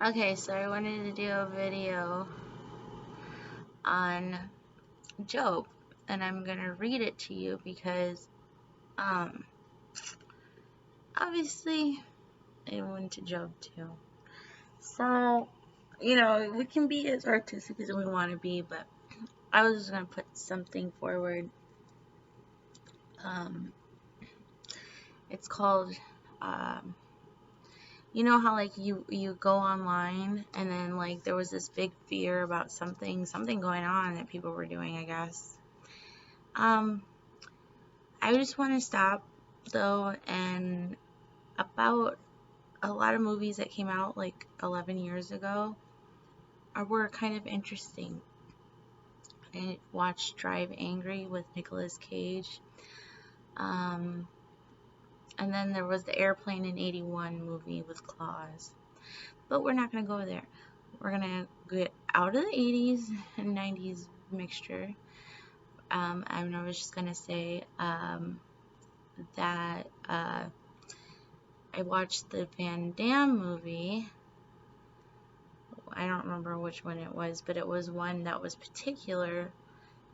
Okay, so I wanted to do a video on Job, and I'm gonna read it to you because, um, obviously, I went to Job too. So, we can be as artistic as we want to be, but I was just gonna put something forward. Um, it's called, um, you know how like you go online and then like there was this big fear about something going on that people were doing, I guess. Um, I just want to stop though and about a lot of movies that came out like 11 years ago were kind of interesting. I watched Drive Angry with Nicolas Cage. Um, and then there was the Airplane in '81 movie with Claus. But we're not going to go there. We're going to get out of the 80s and 90s mixture. I was just going to say that I watched the Van Damme movie. I don't remember which one it was, but it was one that was particular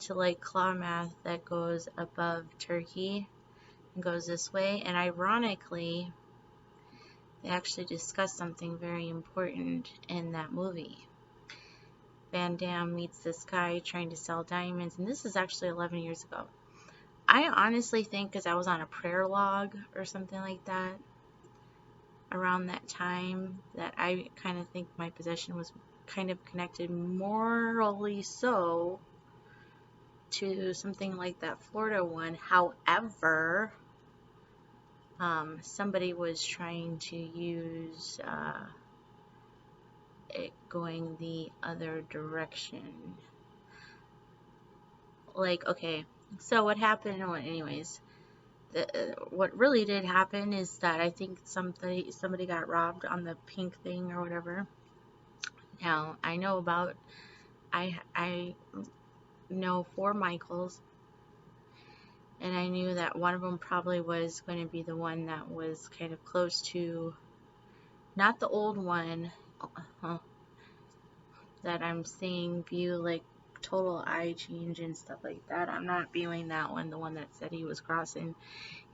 to like claw math that goes above Turkey and goes this way. And ironically, they actually discussed something very important in that movie. Van Damme meets this guy trying to sell diamonds, and this is actually 11 years ago. I honestly think because I was on a prayer log or something like that around that time, that I kind of think my possession was kind of connected morally so to something like that Florida one. However, somebody was trying to use it going the other direction. Like, okay, so what happened? Well, anyways, what really did happen is that I think somebody got robbed on the pink thing or whatever. Now I know 4 Michaels, and I knew that one of them probably was going to be the one that was kind of close to, not the old one that I'm seeing view like total eye change and stuff like that. I'm not viewing that one, the one that said he was crossing.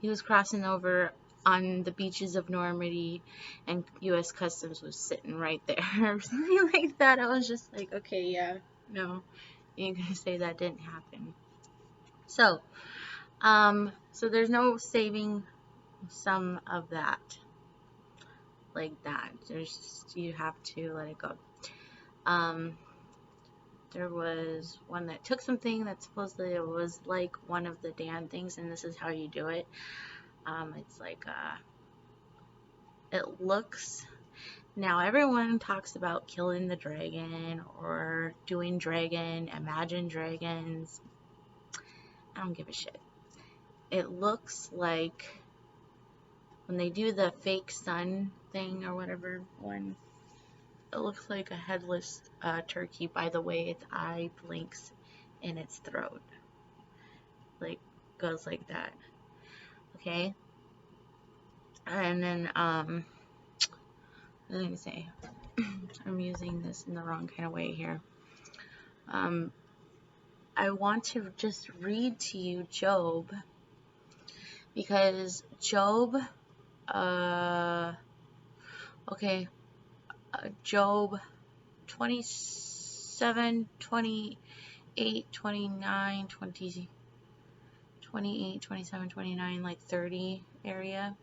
He was crossing over on the beaches of Normandy, and U.S. Customs was sitting right there, or something like that. I was just like, okay, yeah, no, you ain't gonna say that didn't happen. So, so there's no saving some of that like that. There's just, you have to let it go. Um, there was one that took something that supposedly it was like one of the Dan things, and this is how you do it. It's like it looks. Now everyone talks about killing the dragon or doing dragon, imagine dragons. I don't give a shit. It looks like when they do the fake sun thing or whatever one, it looks like a headless turkey by the way its eye blinks in its throat. Like, goes like that. Okay? And then, what was I gonna say? I'm using this in the wrong kind of way here. I want to just read to you Job, because Job, okay, Job 27, 28, 29, 20, 28, 27, 29, like 30 area.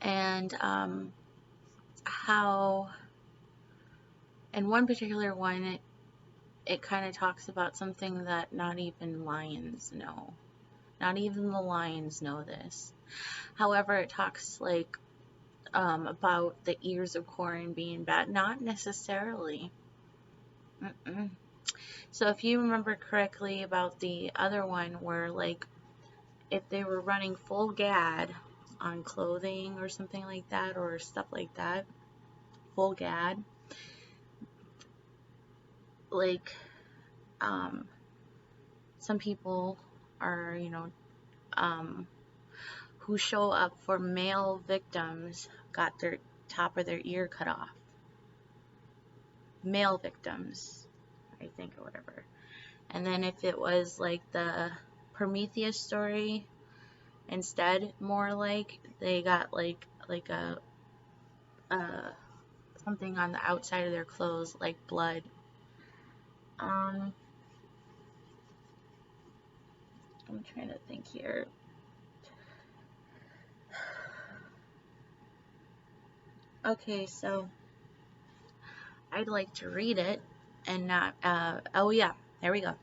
And how, in one particular one, it kind of talks about something that not even lions know. Not even the lions know this. However, it talks like about the ears of corn being bad. Not necessarily. Mm-mm. So if you remember correctly about the other one where like if they were running full gad on clothing or something like that or stuff like that, full gad, like some people are, who show up for male victims got their top of their ear cut off. male victims, I think, or whatever. And then if it was like the Prometheus story, instead, more like they got like a something on the outside of their clothes, like blood. I'm trying to think here. Okay, so I'd like to read it and not, oh yeah, there we go.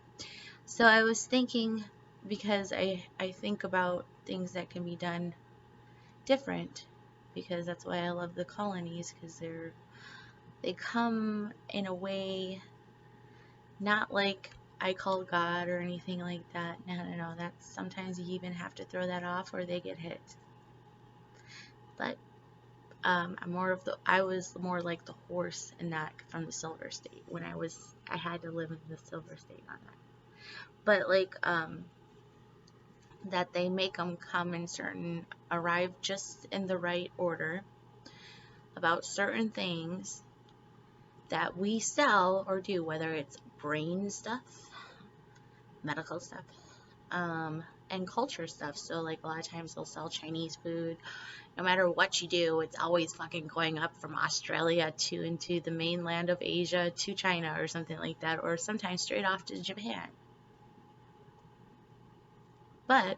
So I was thinking, because I think about things that can be done different, because that's why I love the Colonies, because they come in a way, not like I call God or anything like that. No, that's, sometimes you even have to throw that off or they get hit. But I was more like the horse in that from the Silver State when I had to live in the Silver State on that. But like, that they make them come in arrive just in the right order about certain things that we sell or do, whether it's brain stuff, medical stuff, and culture stuff. So like a lot of times they'll sell Chinese food. No matter what you do, it's always fucking going up from Australia to into the mainland of Asia to China or something like that, or sometimes straight off to Japan. But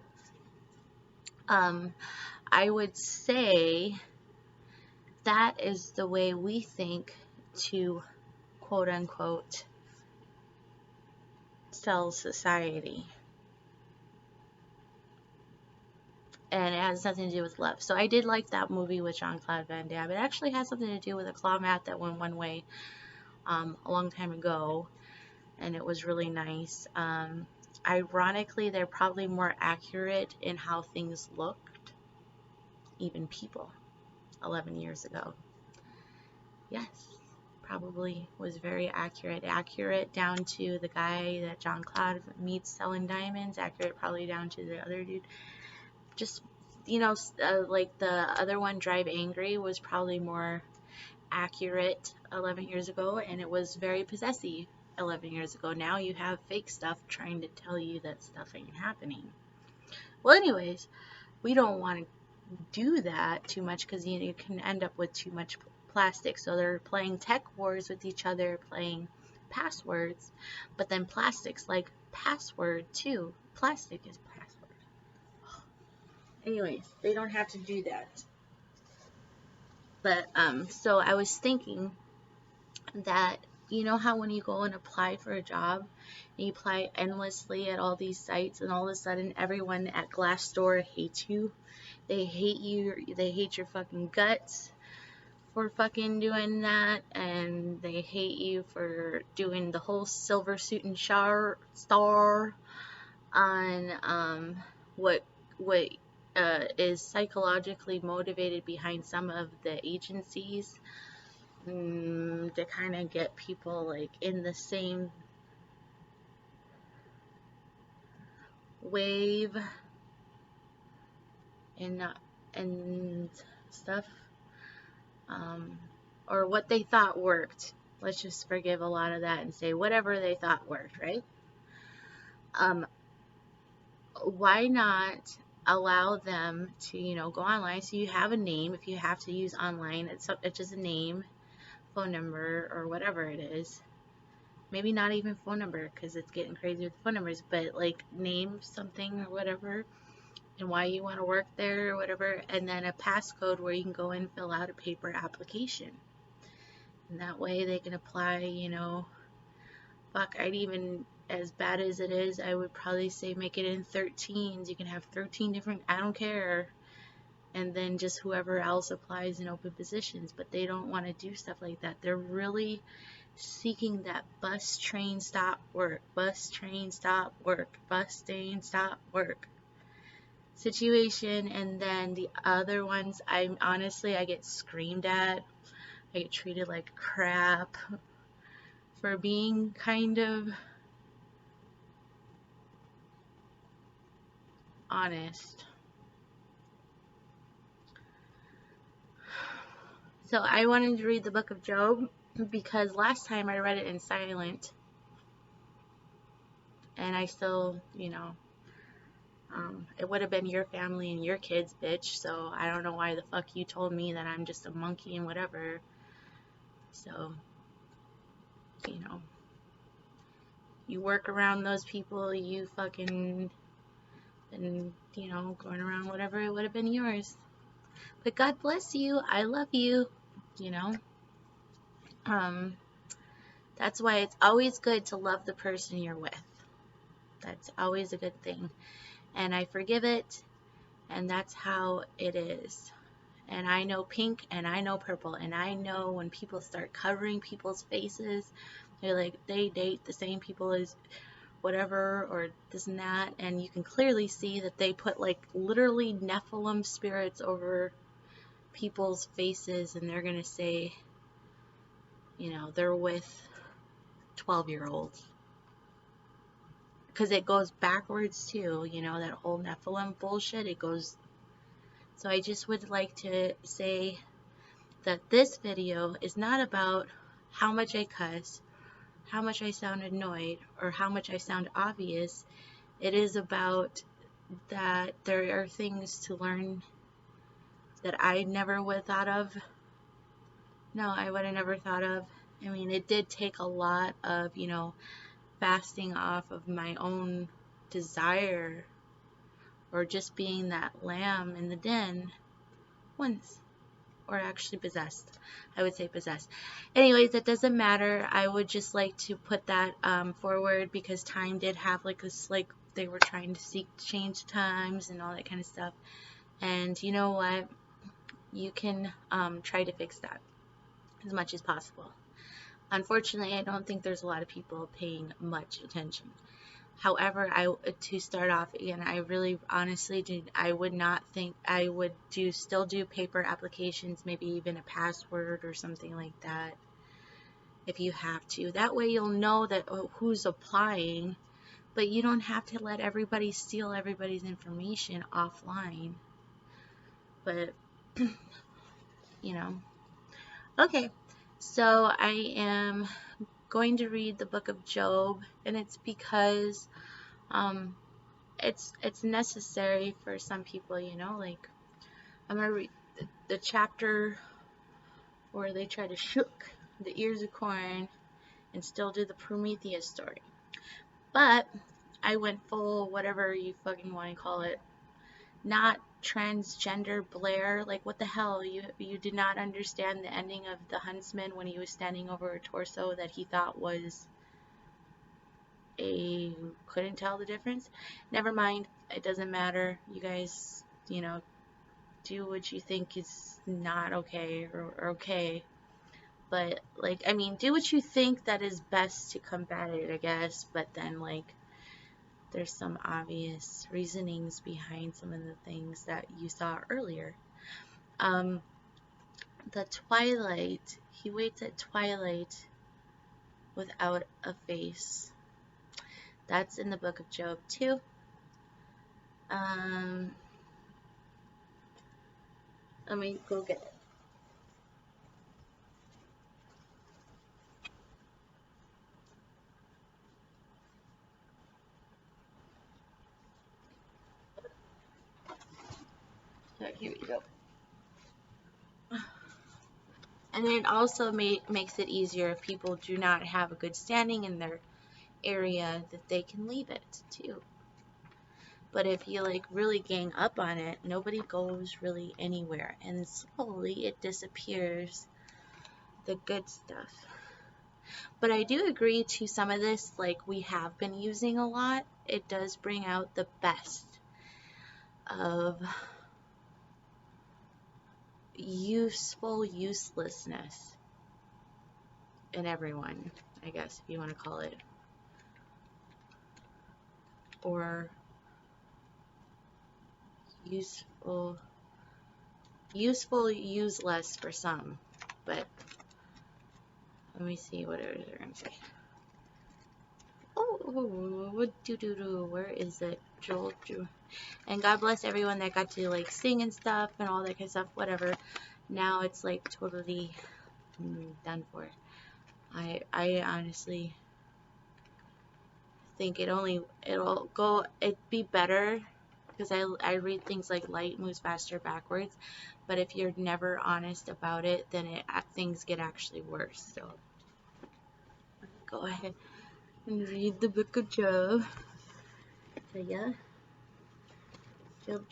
I would say that is the way we think to quote unquote sell society. And it has nothing to do with love. So I did like that movie with Jean-Claude Van Damme. It actually has something to do with a claw mat that went one way a long time ago, and it was really nice. Ironically, they're probably more accurate in how things looked, even people, 11 years ago. Yes, probably was very accurate. Accurate down to the guy that Jean-Claude meets selling diamonds. Accurate probably down to the other dude. Just, like the other one, Drive Angry, was probably more accurate 11 years ago, and it was very possessive 11 years ago. Now you have fake stuff trying to tell you that stuff ain't happening. Well, anyways, we don't want to do that too much because you can end up with too much plastic. So they're playing tech wars with each other, playing passwords, but then plastics like password too. Plastic is password. Anyways, they don't have to do that. But so I was thinking that, you know how when you go and apply for a job, and you apply endlessly at all these sites, and all of a sudden everyone at Glassdoor hates you. They hate you. They hate your fucking guts for fucking doing that, and they hate you for doing the whole silver suit and star on what is psychologically motivated behind some of the agencies to kind of get people like in the same wave and stuff, or what they thought worked. Let's just forgive a lot of that and say whatever they thought worked, right? Why not allow them to, go online? So you have a name. If you have to use online, it's just a name, phone number, or whatever it is. Maybe not even phone number, because it's getting crazy with phone numbers, but like name something or whatever, and why you want to work there or whatever, and then a passcode where you can go and fill out a paper application. And that way they can apply, fuck, I'd even, as bad as it is, I would probably say make it in 13s. You can have 13 different, I don't care. And then just whoever else applies in open positions. But they don't want to do stuff like that. They're really seeking that bus, train, stop, work. Bus, train, stop, work. Bus, train, stop, work situation. And then the other ones, I get screamed at. I get treated like crap for being kind of honest. So I wanted to read the book of Job because last time I read it in silent, and I still, it would have been your family and your kids, bitch. So I don't know why the fuck you told me that I'm just a monkey and whatever. So, you work around those people, you fucking, and, going around whatever, it would have been yours. But God bless you. I love you, you know. That's why it's always good to love the person you're with. That's always a good thing. And I forgive it, and that's how it is. And I know pink and I know purple, and I know when people start covering people's faces, they're like, they date the same people as whatever or this and that, and you can clearly see that they put like literally Nephilim spirits over people's faces, and they're gonna say, they're with 12-year-olds. Because it goes backwards too, that whole Nephilim bullshit, it goes. So I just would like to say that this video is not about how much I cuss, how much I sound annoyed, or how much I sound obvious. It is about that there are things to learn that I never would have thought of. No, I would have never thought of. I mean, it did take a lot of, fasting off of my own desire, or just being that lamb in the den once. Or actually possessed. I would say possessed. Anyways, that doesn't matter. I would just like to put that forward because Time did have like this, like they were trying to change times and all that kind of stuff. And you know what? You can try to fix that as much as possible. Unfortunately, I don't think there's a lot of people paying much attention. However, to start off again, I really honestly I would not think I would still do paper applications, maybe even a password or something like that, if you have to. That way you'll know that who's applying, but you don't have to let everybody steal everybody's information offline. But okay, so I am going to read the book of Job, and it's because it's necessary for some people, like I'm gonna read the chapter where they try to shook the ears of corn and still do the Prometheus story. But I went full whatever you fucking want to call it, not transgender Blair. Like, what the hell? You did not understand the ending of The Huntsman when he was standing over a torso that he thought was couldn't tell the difference. Never mind, it doesn't matter. You guys, do what you think is not okay or okay. But like, I mean, do what you think that is best to combat it, I guess. But then like, there's some obvious reasonings behind some of the things that you saw earlier. The twilight, he waits at twilight without a face. That's in the book of Job too. Let me go get it. So here we go. And it also makes it easier if people do not have a good standing in their area, that they can leave it too. But if you like really gang up on it, nobody goes really anywhere, and slowly it disappears, the good stuff. But I do agree to some of this, like we have been using a lot. It does bring out the best of useful uselessness in everyone, I guess, if you want to call it. Or useful useless for some. But let me see what it is they're gonna say. Where is it? And God bless everyone that got to like sing and stuff and all that kind of stuff, whatever. now it's like totally done for. I honestly think it'd be better, because I read things like light moves faster backwards, but if you're never honest about it, then things get actually worse. So go ahead and read the book of Job. So yeah, Job.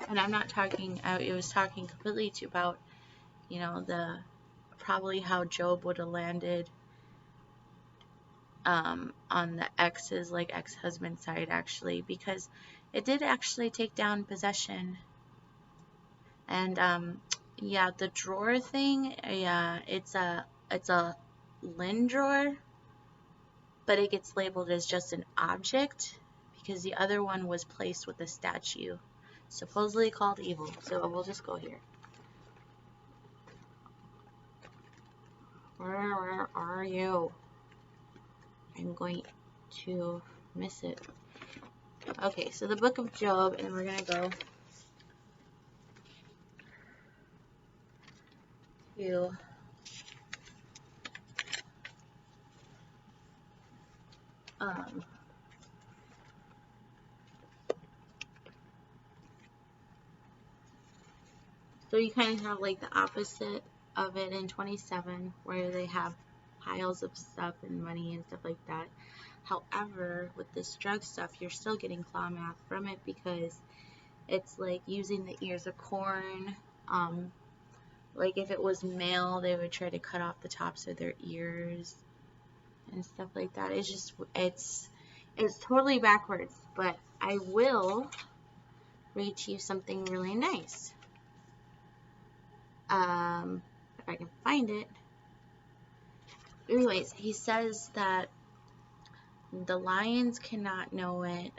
And I'm not talking, it was talking completely about, probably how Job would have landed on the ex-husband side, actually, because it did actually take down possession. And yeah, the drawer thing, yeah, it's a linen drawer, but it gets labeled as just an object because the other one was placed with a statue, supposedly called evil. So we'll just go here. Where are you? I'm going to miss it. Okay, so the book of Job, and we're gonna go to so you kind of have like the opposite of it in 27, where they have piles of stuff and money and stuff like that. However, with this drug stuff, you're still getting claw math from it, because it's like using the ears of corn. Like if it was male, they would try to cut off the tops of their ears and stuff like that. It's totally backwards, but I will read to you something really nice. If I can find it. Anyways, he says that the lions cannot know it.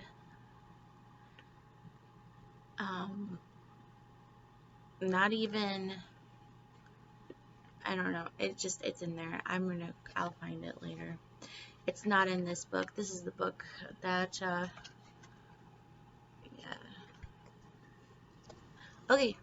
Not even, I don't know. It's in there. I'll find it later. It's not in this book. This is the book that, yeah. Okay,